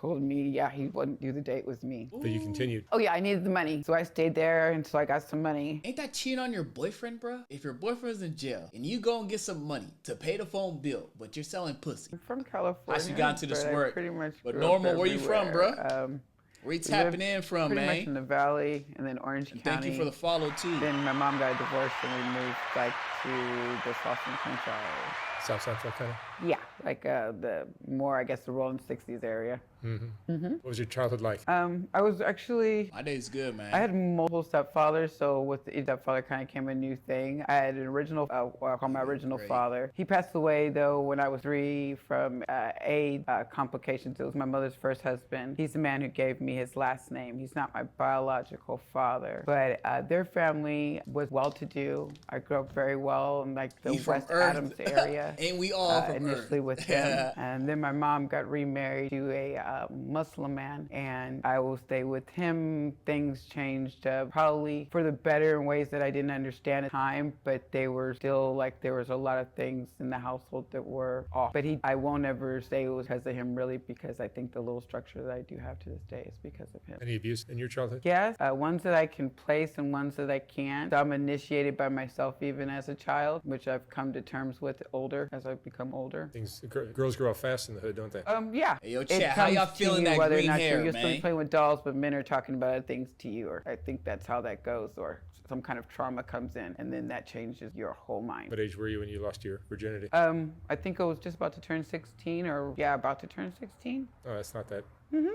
told me, yeah, he wouldn't do the date with me. But you continued. Oh yeah, I needed the money. So I stayed there until I got some money. Ain't that cheating on your boyfriend, bruh? If your boyfriend's in jail and you go and get some money to pay the phone bill, but you're selling pussy. I'm from California. How she got into this but work? I pretty much But grew normal, up where you from, everywhere. bruh? Where you tapping in from, pretty man? much in the Valley and then Orange County. Thank you for the follow, too. Then my mom got divorced and we moved like to the South Central. South Central kind of? Yeah, like the more, I guess, the Rolling 60s area. What was your childhood like? I was actually, My day's good, man. I had multiple stepfathers, so with each stepfather kind of came a new thing. I had an original, what I call my original father. He passed away, though, when I was 3 from AIDS complications. It was my mother's first husband. He's the man who gave me his last name. He's not my biological father, but their family was well-to-do. I grew up very well in like the West Adams area. Ain't we all from initially Earth? with him. And then my mom got remarried to a Muslim man, and I will stay with him. Things changed probably for the better in ways that I didn't understand at the time, but they were still like, there was a lot of things in the household that were off. But I won't ever say it was because of him, really, because I think the little structure that I do have to this day is because of him. Any abuse in your childhood? Yes, ones that I can place and ones that I can't. So I'm initiated by myself even as a child, which I've come to terms with older as I've become older. Girls grow up fast in the hood, don't they? Yeah. Hey, yo, chat, how y'all feeling that whether green or not hair, you're used to man? playing with dolls, but men are talking about other things to you, or I think that's how that goes, or some kind of trauma comes in, and then that changes your whole mind. What age were you when you lost your virginity? I think I was just about to turn 16, or yeah, about to turn 16. Oh, that's not that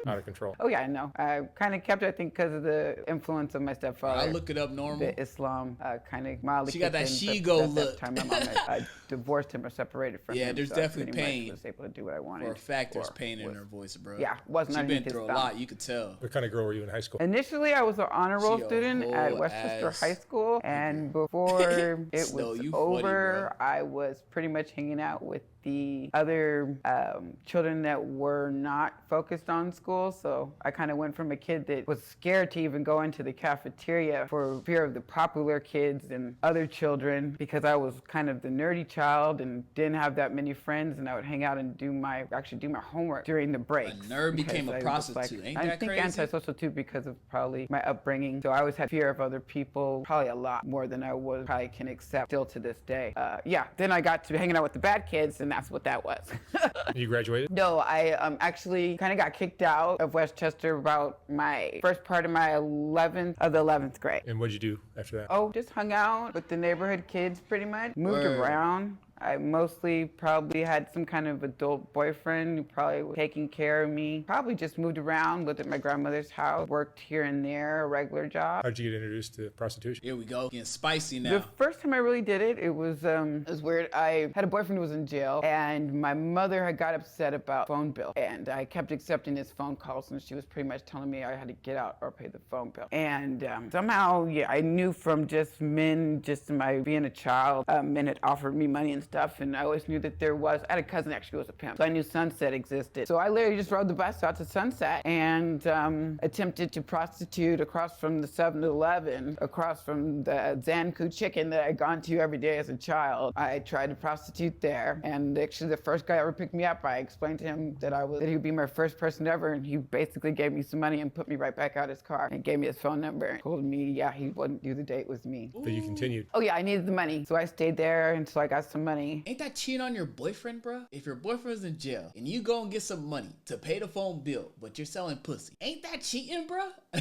out of control. Oh yeah, I know. I kind of kept it, I think, because of the influence of my stepfather. I look it up normal. The Islam kind of mildly. She got that kicked in, she-go but look. That time my mom had divorced him or separated from him. Yeah, there's so I definitely pretty pain. much was able to do what I wanted. For a fact, there's or pain in was- her voice, bro. Yeah, wasn't She's been underneath through his a thumb. lot, you could tell. What kind of girl were you in high school? Initially, I was an honor roll She a student at whole Westchester ass High School, and before it Snow, was you funny, over, bro. I was pretty much hanging out with the other children that were not focused on school. So I kind of went from a kid that was scared to even go into the cafeteria for fear of the popular kids and other children, because I was kind of the nerdy child and didn't have that many friends, and I would hang out and do my homework during the breaks. A nerd because became a I was prostitute. Ain't I that think crazy? antisocial too, because of probably my upbringing. So I always had fear of other people, probably a lot more than I would probably can accept still to this day. Yeah, then I got to hanging out with the bad kids, and that's what that was. You graduated? No, I actually kind of got kicked out of Westchester about my first part of my 11th grade. And what'd you do after that? Oh, just hung out with the neighborhood kids pretty much. Moved Word. around. I mostly probably had some kind of adult boyfriend who probably was taking care of me. Probably just moved around, lived at my grandmother's house, worked here and there, a regular job. How'd you get introduced to prostitution? Here we go. Getting spicy The now. first time I really did it, it was weird. I had a boyfriend who was in jail, and my mother had got upset about phone bill, and I kept accepting his phone calls, and she was pretty much telling me I had to get out or pay the phone bill. And somehow, yeah, I knew from just men, just my being a child, men had offered me money and stuff, and I always knew that there was. I had a cousin actually who was a pimp, so I knew Sunset existed. So I literally just rode the bus out to Sunset and attempted to prostitute across from the 7-Eleven, across from the Zanku Chicken that I'd gone to every day as a child. I tried to prostitute there, and actually the first guy ever picked me up, I explained to him that he would be my first person ever, and he basically gave me some money and put me right back out his car and gave me his phone number and told me, yeah, he wouldn't do the date with me. But you continued. Oh yeah, I needed the money, so I stayed there until I got some money. Ain't that cheating on your boyfriend, bruh? If your boyfriend's in jail and you go and get some money to pay the phone bill, but you're selling pussy, ain't that cheating, bruh? I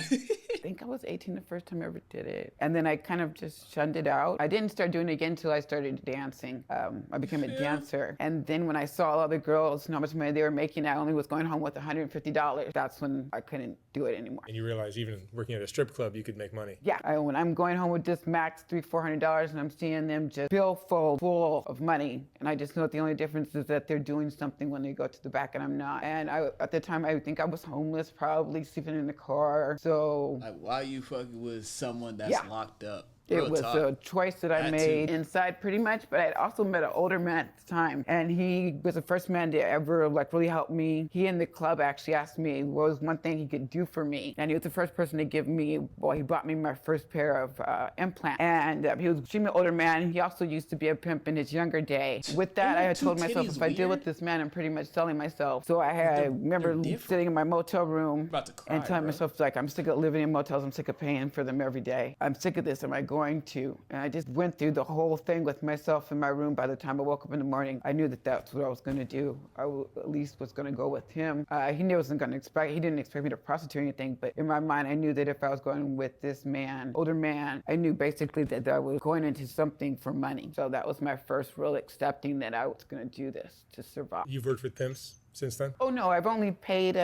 think I was 18 the first time I ever did it. And then I kind of just shunned it out. I didn't start doing it again until I started dancing. I became a dancer. And then when I saw all the girls and how much money they were making, I only was going home with $150. That's when I couldn't do it anymore. And you realized even working at a strip club, you could make money. Yeah, when I'm going home with just max $300-400 and I'm seeing them just full of money, and I just know the only difference is that they're doing something when they go to the back and I'm not. And at the time, I think I was homeless, probably sleeping in the car. So Like, why you fucking with someone that's Yeah. locked up? It Real was talk. a choice that I That made too. inside pretty much, but I had also met an older man at the time, and he was the first man to ever really help me. He in the club actually asked me what was one thing he could do for me, and he was the first person to give me, he bought me my first pair of implants, and he was extremely older man. He also used to be a pimp in his younger day. With that, I had told myself, if I deal with this man, I'm pretty much selling myself. So I remember sitting in my motel room about to cry, and telling bro. myself, like, I'm sick of living in motels. I'm sick of paying for them every day. I'm sick of this. Am I going to? And I just went through the whole thing with myself in my room. By the time I woke up in the morning, I knew that that's what I was going to do. At least was going to go with him. He wasn't going to expect, he didn't expect me to prostitute or anything, but in my mind, I knew that if I was going with this man, older man, I knew basically that I was going into something for money. So that was my first real accepting that I was going to do this to survive. You've worked with pimps since then? Oh no, I've only paid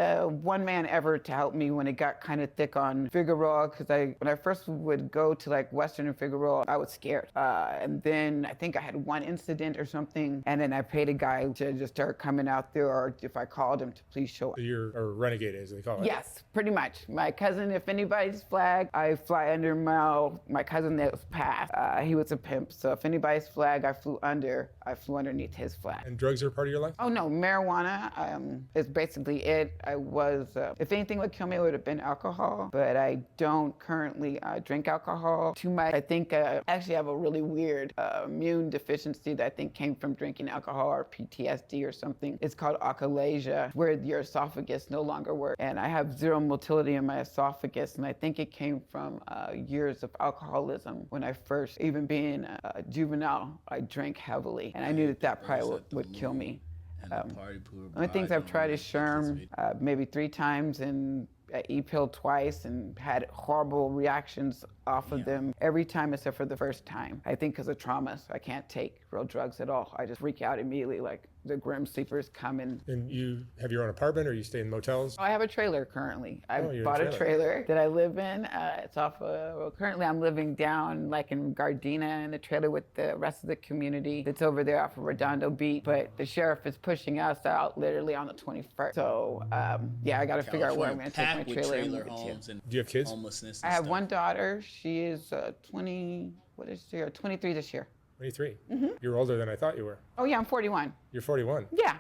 one man ever to help me when it got kind of thick on Figueroa, because when I first would go to like Western and Figueroa, I was scared. And then I think I had one incident or something, and then I paid a guy to just start coming out there, or if I called him to please show up. So you're a renegade, as they call it. Yes, pretty much. My cousin, if anybody's flag, I fly under my cousin that was passed. He was a pimp, so if anybody's flag I flew underneath his flag. And drugs are part of your life? Oh no, marijuana is basically it. If anything would kill me, it would have been alcohol, but I don't currently drink alcohol too much. I think I actually have a really weird immune deficiency that I think came from drinking alcohol or PTSD or something. It's called achalasia, where your esophagus no longer works. And I have zero motility in my esophagus, and I think it came from years of alcoholism. When I first, even being a juvenile, I drank heavily, and I knew that probably would kill me. Only things I've tried is Sherm maybe 3 times, and E-pill twice, and had horrible reactions off of them every time except for the first time. I think because of trauma, so I can't take real drugs at all. I just freak out immediately, like the grim sleepers come in. And you have your own apartment, or you stay in motels? I have a trailer currently. I you're in a bought a trailer. trailer that I live in. It's currently I'm living down like in Gardena in the trailer with the rest of the community. It's over there off of Redondo Beach, but the sheriff is pushing us out literally on the 21st. So I got to figure out where I'm going to take my trailer and move it homes to. and Do you have kids? homelessness. I And have stuff. one daughter. She is 23 this year. 23. You're older than I thought you were. Oh yeah, I'm 41. You're 41. Yeah.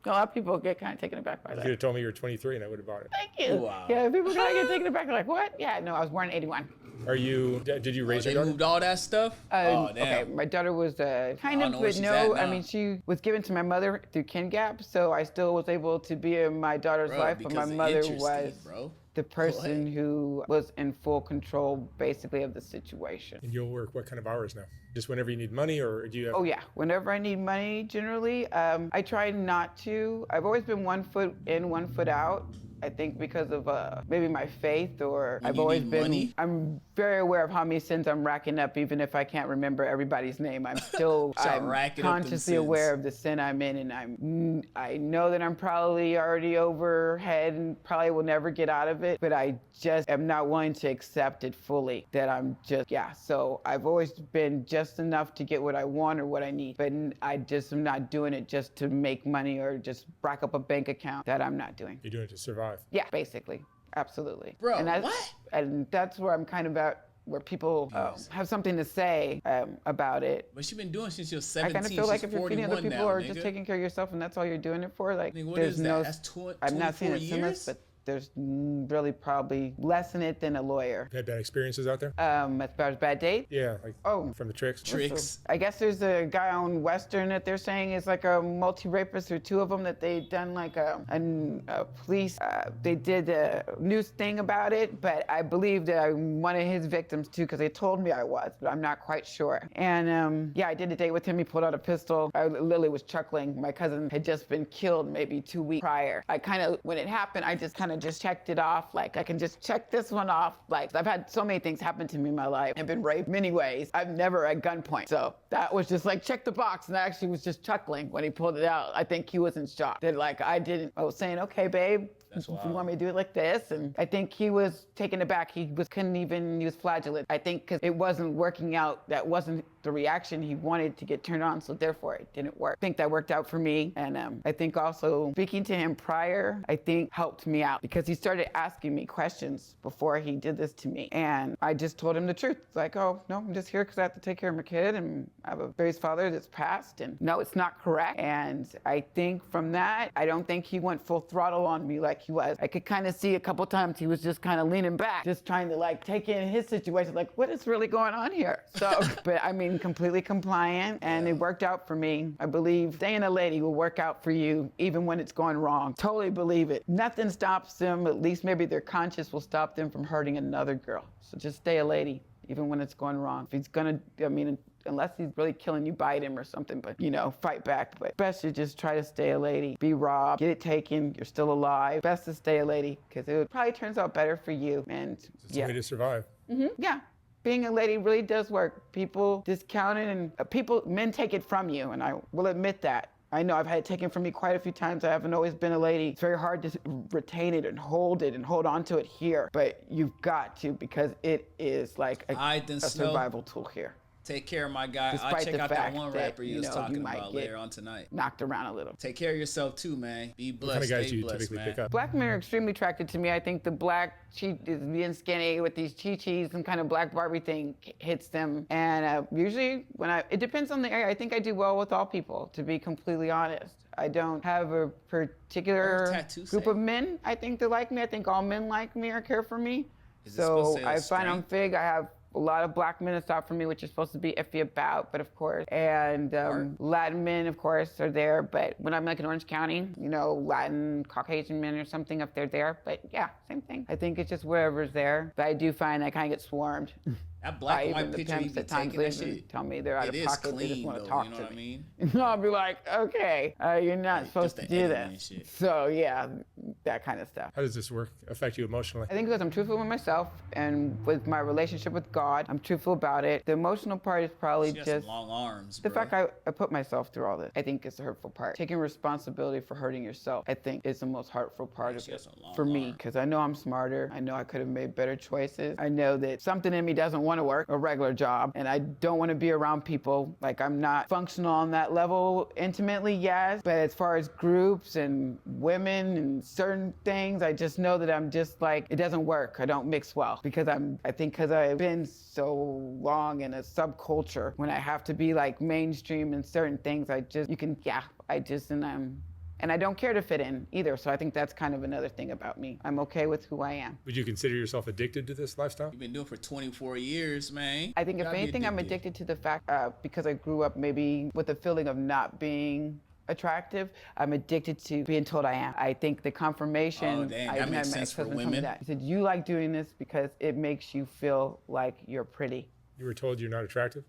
A lot of people get kind of taken aback by You that. could have told me you were 23 and I would have bought it. Thank you. Wow. Yeah, people kind of get taken aback. They're like, what? Yeah, no, I was born in 81. Did you raise They your daughter? moved all that stuff? Oh, damn. Okay, my daughter was kind I of, know where but she's no, at I now. mean, she was given to my mother through kin gap, so I still was able to be in my daughter's Bro, life, but my because of mother interest, was bro. the person who was in full control, basically, of the situation. And you'll work what kind of hours now? Just whenever you need money, or do you have... Oh yeah, whenever I need money, generally, I try not to. I've always been 1 foot in, 1 foot out. I think because of maybe my faith, or When I've you always need been. money? I'm very aware of how many sins I'm racking up, even if I can't remember everybody's name. I'm still Start I'm racking up them consciously sins. aware of the sin I'm in, and I know that I'm probably already overhead and probably will never get out of it. But I just am not willing to accept it fully. That I'm just So I've always been just enough to get what I want or what I need, but I just am not doing it just to make money or just rack up a bank account. That I'm not doing. You're doing it to survive. Yeah, basically. Absolutely. Bro, and what? And that's where I'm kind of at, where people have something to say about it. But you've been doing since you're I 17. kind of feel like She's if you're feeding other 41 people now, or nigga. just taking care of yourself and that's all you're doing it for, like Nigga, what there's is that? no. That's I'm not seeing 24 it sinless, years? but there's really probably less in it than a lawyer. You had bad experiences out there? As far as bad date. Yeah, like from the tricks? Tricks. I guess there's a guy on Western that they're saying is like a multi-rapist, or 2 of them that they done like a police. They did a news thing about it, but I believe that I'm one of his victims too, because they told me I was, but I'm not quite sure. And I did a date with him. He pulled out a pistol. I literally was chuckling. My cousin had just been killed maybe 2 weeks prior. I kind of, when it happened, I just kind of just checked it off. Like I can just check this one off. Like I've had so many things happen to me in my life. I've been raped many ways. I've never at gunpoint. So that was just like, check the box. And I actually was just chuckling when he pulled it out. I think he was in shock that like I was saying, okay, babe, That's you wild. want me to do it like this? And I think he was taken aback. He was flagellant. I think because it wasn't working out. That wasn't the reaction he wanted to get turned on, so therefore it didn't work. I think that worked out for me, and I think also speaking to him prior, I think helped me out because he started asking me questions before he did this to me, and I just told him the truth. It's like, oh, no, I'm just here because I have to take care of my kid, and I have a baby's father that's passed, and no, it's not correct. And I think from that, I don't think he went full throttle on me like he was. I could kind of see a couple times he was just kind of leaning back, just trying to like take in his situation, like what is really going on here? So, but I mean, completely compliant, and it worked out for me. I believe staying a lady will work out for you even when it's going wrong. Totally believe it. Nothing stops them, at least maybe their conscience will stop them from hurting another girl. So just stay a lady even when it's going wrong. If he's gonna, I mean, unless he's really killing you, bite him or something, but you know, fight back. But best to just try to stay a lady. Be robbed, get it taken, you're still alive. Best to stay a lady because it probably turns out better for you. And It's a way to survive. yeah. Being a lady really does work. People discount it, and men take it from you, and I will admit that. I know I've had it taken from me quite a few times. I haven't always been a lady. It's very hard to retain it and hold on to it here, but you've got to because it is like a survival tool here. Take care of my guy. Despite I'll check the out that fact one that, rapper you was talking you might about get later on tonight. Knocked around a little. Take care of yourself too, man. Be blessed. What kind of guys Stay do you blessed, typically man. pick up? Black men are extremely attracted to me. I think the black is being skinny with these chi-chis and kind of black Barbie thing hits them. And usually it depends on the area. I think I do well with all people, to be completely honest. I don't have a particular group of men I think that like me. I think all men like me or care for me. So I find on Fig, I have a lot of black men that stop for me, which is supposed to be iffy about, but of course, and Latin men, of course, are there. But when I'm like in Orange County, you know, Latin, Caucasian men or something, if they're there. But yeah, same thing. I think it's just wherever's there. But I do find I kind of get swarmed. That black and white picture you be taking, that shit. Tell me they're out of pocket. Clean, they just want though, to talk you know to what me. I mean? I'll be like, okay, you're not supposed to do this. So yeah, that kind of stuff. How does this work affect you emotionally? I think because I'm truthful with myself and with my relationship with God, I'm truthful about it. The emotional part is probably She got just some long arms, the bro. fact I put myself through all this. I think it's the hurtful part. Taking responsibility for hurting yourself, I think, is the most hurtful part of it for me. Because I know I'm smarter. I know I could have made better choices. I know that something in me doesn't want to work a regular job, and I don't want to be around people. Like, I'm not functional on that level intimately, yes, but as far as groups and women and certain things, I just know that I'm just like, it doesn't work. I don't mix well because I think because I've been so long in a subculture, when I have to be like mainstream in certain things, and I don't care to fit in either. So I think that's kind of another thing about me. I'm okay with who I am. Would you consider yourself addicted to this lifestyle? You've been doing it for 24 years, man. I think if anything, I'm addicted to the fact, because I grew up maybe with the feeling of not being attractive, I'm addicted to being told I am. I think the confirmation. Oh, damn, that makes sense for women. He said, you like doing this because it makes you feel like you're pretty. You were told you're not attractive?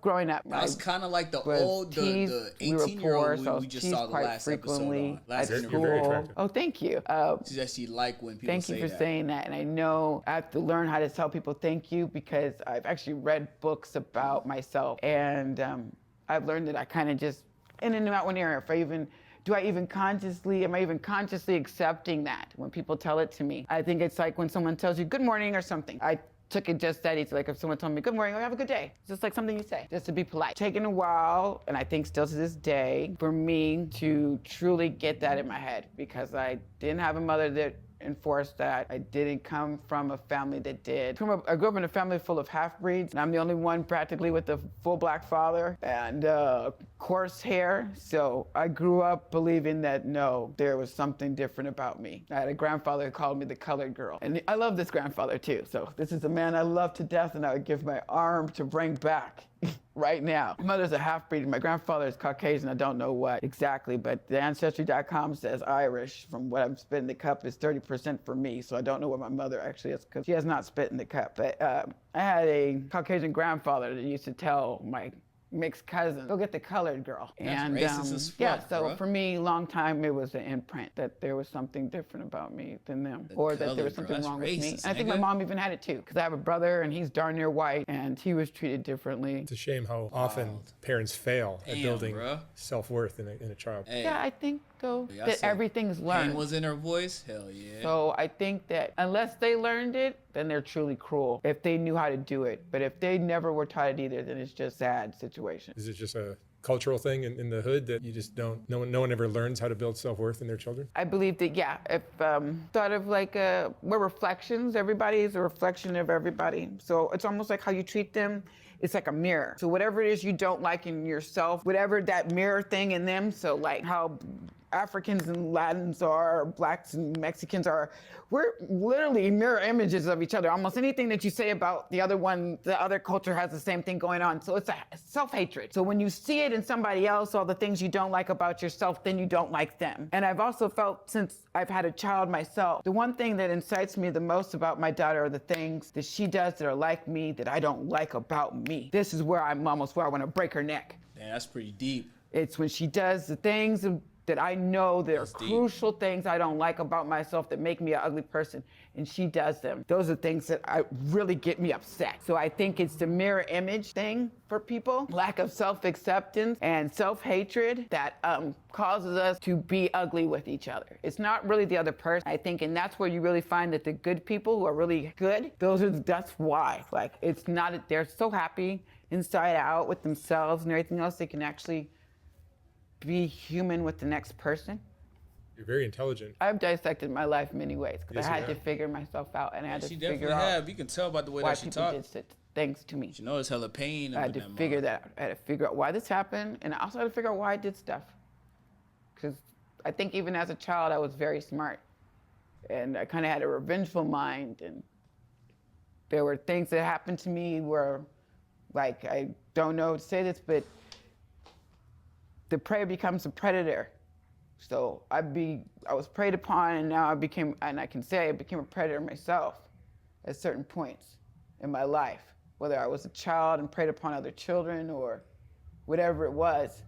Growing up, I was kind of like the 18-year-old we just saw the last episode on. You're very attractive. Oh, thank you. She said she liked when people Thank you for saying that. And I know I have to learn how to tell people thank you because I've actually read books about myself. And I've learned that I kind of just, in and out one area, am I even consciously accepting that when people tell it to me? I think it's like when someone tells you good morning or something. I took it just that easy. Like if someone told me good morning, have a good day. It's just like something you say, just to be polite. Taken a while, and I think still to this day, for me to truly get that in my head because I didn't have a mother that enforced that. I didn't come from a family that did. I grew up in a family full of half-breeds, and I'm the only one practically with a full black father and coarse hair. So I grew up believing that, no, there was something different about me. I had a grandfather who called me the colored girl. And I love this grandfather too. So this is a man I love to death, and I would give my arm to bring back. Right now. My mother's a half-breed. My grandfather is Caucasian. I don't know what exactly, but the Ancestry.com says Irish. From what I'm spit in the cup is 30% for me, so I don't know what my mother actually is because she has not spit in the cup. But I had a Caucasian grandfather that used to tell my mixed cousin, go get the colored girl. That's racist as fuck, yeah, so bro. for me, long time, it was an imprint that there was something different about me than them, or that there was something wrong with me. And I think my mom even had it too, because I have a brother and he's darn near white, and he was treated differently. It's a shame how often parents fail at building self-worth in a child. Hey. Yeah, I think though, Yeah, I that said everything's Pain learned. was in her voice. Hell yeah. So I think that unless they learned it, then they're truly cruel if they knew how to do it. But if they never were taught it either, then it's just a sad situation. Is it just a cultural thing in the hood that you just don't, no one ever learns how to build self-worth in their children? I believe that, yeah, if thought of like we're reflections, everybody is a reflection of everybody. So it's almost like how you treat them. It's like a mirror. So whatever it is you don't like in yourself, whatever that mirror thing in them, so like how Africans and Latins are, Blacks and Mexicans are, we're literally mirror images of each other. Almost anything that you say about the other one, the other culture has the same thing going on. So it's a self-hatred. So when you see it in somebody else, all the things you don't like about yourself, then you don't like them. And I've also felt, since I've had a child myself, the one thing that incites me the most about my daughter are the things that she does that are like me that I don't like about me. This is where I'm almost where I want to break her neck. Damn, that's pretty deep. It's when she does the things that I know that are That's deep. crucial things I don't like about myself that make me an ugly person, and she does them. Those are things that really get me upset. So I think it's the mirror image thing for people, lack of self-acceptance and self-hatred that causes us to be ugly with each other. It's not really the other person, I think, and that's where you really find that the good people who are really good, that's why. Like, it's not, they're so happy inside out with themselves and everything else, they can actually be human with the next person. You're very intelligent. I've dissected my life in many ways because Yes, I you had to have. figure myself out, and I had to She figure definitely out have. You can tell by the way why that she people talked. did things to me. She knows hella pain. I had to figure that out. I had to figure out why this happened, and I also had to figure out why I did stuff. Because I think even as a child, I was very smart, and I kind of had a revengeful mind, and there were things that happened to me where, like, I don't know how to say this, but the prey becomes a predator. So I was preyed upon, and now I can say I became a predator myself at certain points in my life, whether I was a child and preyed upon other children or whatever it was.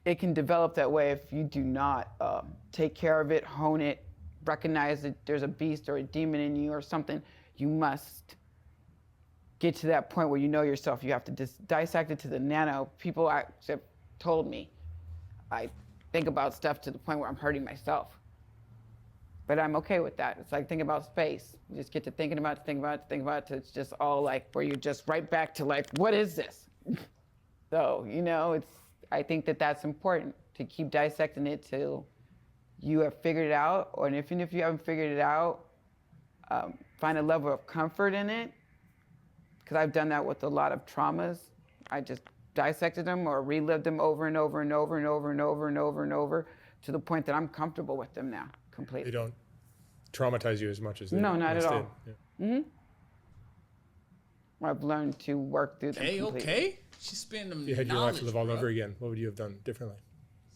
It can develop that way if you do not take care of it, hone it, recognize that there's a beast or a demon in you or something. You must get to that point where you know yourself. You have to dissect it to the nano. People have told me I think about stuff to the point where I'm hurting myself. But I'm okay with that. It's like thinking about space. You just get to thinking about it, till it's just all like where you're just right back to like, what is this? So, you know, I think that that's important, to keep dissecting it till you have figured it out, or even if you haven't figured it out, find a level of comfort in it. Because I've done that with a lot of traumas. I just dissected them or relived them over and over and over and over and over and over and over to the point that I'm comfortable with them now, completely. They don't traumatize you as much as they No, not once at all. did. Yeah. I've learned to work through them completely. Okay. She's spending them If you had your life to knowledge, live all bro. over again, what would you have done differently?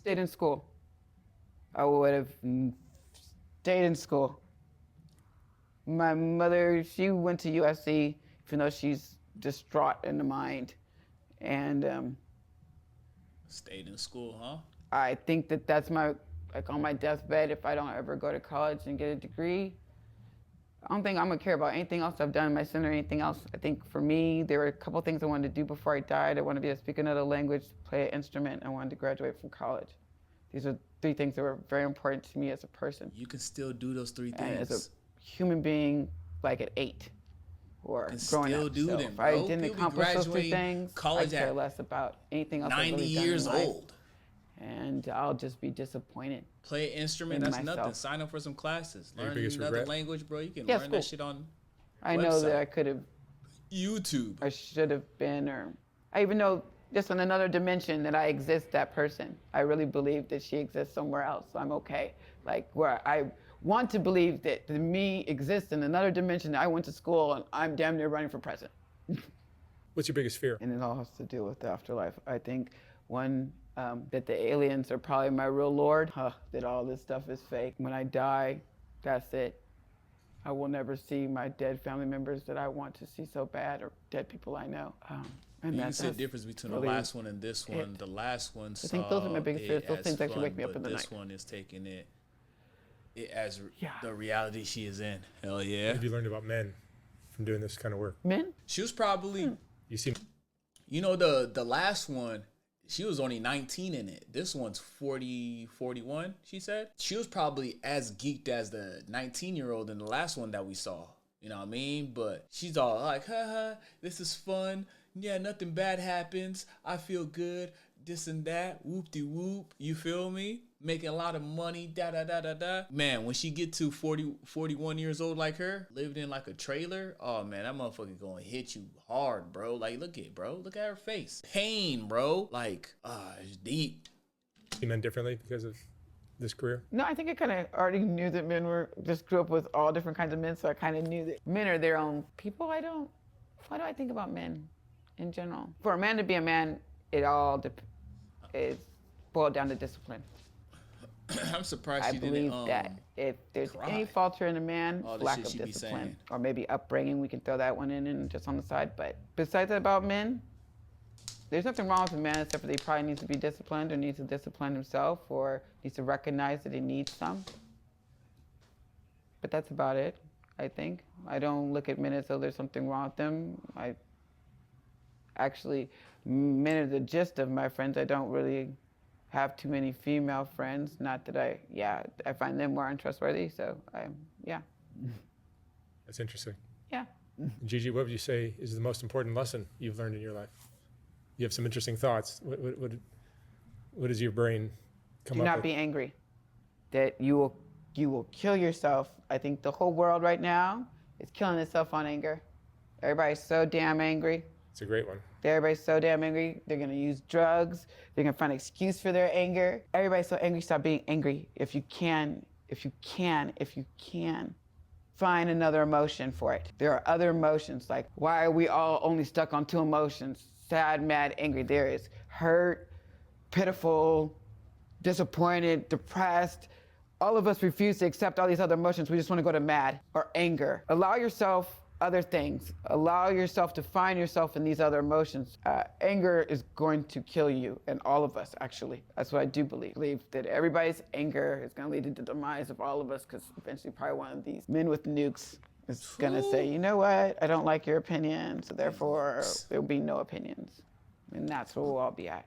Stayed in school. I would have stayed in school. My mother, she went to USC, even though she's distraught in the mind. And Stayed in school, huh? I think that that's like on my deathbed, if I don't ever go to college and get a degree, I don't think I'm gonna care about anything else I've done in my center or anything else. I think for me, there were a couple things I wanted to do before I died. I wanted to be able to speak another language, play an instrument, and I wanted to graduate from college. These are 3 things that were very important to me as a person. You can still do those 3 And things. as a human being, like at 8 or can growing still up. do So them, if I bro. didn't People be accomplish those 3 graduating things, I college care at less about anything else I've 90 really done in years life. old. And I'll just be disappointed. Play an instrument, in that's nothing. myself. Sign up for some classes. Your Learn biggest another regret? language, bro. You can Yeah, learn school. that shit on I know that website. I could have, YouTube. I should have been, or I even know just on another dimension that I exist, that person. I really believe that she exists somewhere else, so I'm okay. Like where I want to believe that the me exists in another dimension, that I went to school and I'm damn near running for president. What's your biggest fear? And it all has to do with the afterlife. I think one, that the aliens are probably my real lord, that all this stuff is fake. When I die, that's it. I will never see my dead family members that I want to see so bad, or dead people I know. And You can that's see the difference between the really last one and this one. it. The last one saw think those are my biggest fears. it Those as things actually fun, wake me up but in the this night. one is taking it as Yeah. the reality she is in. Hell yeah. What have you learned about men from doing this kind of work? Men? She was probably, You seem you know, the last one, She was only 19 in it. This one's 40, 41, she said. She was probably as geeked as the 19-year-old in the last one that we saw. You know what I mean? But she's all like, haha, this is fun. Yeah, nothing bad happens. I feel good. This and that. Whoop-de-whoop. You feel me? Making a lot of money. Da-da-da-da-da. Man, when she get to 40, 41 years old like her, living in like a trailer, oh, man, that motherfucker gonna hit you hard, bro. Like, look at it, bro. Look at her face. Pain, bro. Like, it's deep. See men differently because of this career? No, I think I kind of already knew that men just grew up with all different kinds of men, so I kind of knew that men are their own people. Why do I think about men in general? For a man to be a man, it all is boiled down to discipline. I'm surprised I she believe didn't that if there's cry. any falter in a man, All the lack shit of she be discipline, saying. or maybe upbringing, we can throw that one in and just on the side. But besides that about men, there's nothing wrong with a man except for he probably needs to be disciplined or needs to discipline himself or needs to recognize that he needs some. But that's about it, I think. I don't look at men as though there's something wrong with them. Men are the gist of my friends. I don't really have too many female friends. Not that I find them more untrustworthy. So, yeah. That's interesting. Yeah. Gigi, what would you say is the most important lesson you've learned in your life? You have some interesting thoughts. What does your brain come Do up not with? be angry. That you will kill yourself. I think the whole world right now is killing itself on anger. Everybody's so damn angry. It's a great one. Everybody's so damn angry. They're gonna use drugs. They're gonna find an excuse for their anger. Everybody's so angry. Stop being angry. If you can, find another emotion for it. There are other emotions. Like, why are we all only stuck on two emotions? Sad, mad, angry. There is hurt, pitiful, disappointed, depressed. All of us refuse to accept all these other emotions. We just want to go to mad or anger. Allow yourself other things. Allow yourself to find yourself in these other emotions. Anger is going to kill you, and all of us, actually. That's what I do believe. I believe that everybody's anger is going to lead to the demise of all of us, because eventually probably one of these men with nukes is going to say, you know what, I don't like your opinion, so therefore there will be no opinions. And that's where we'll all be at.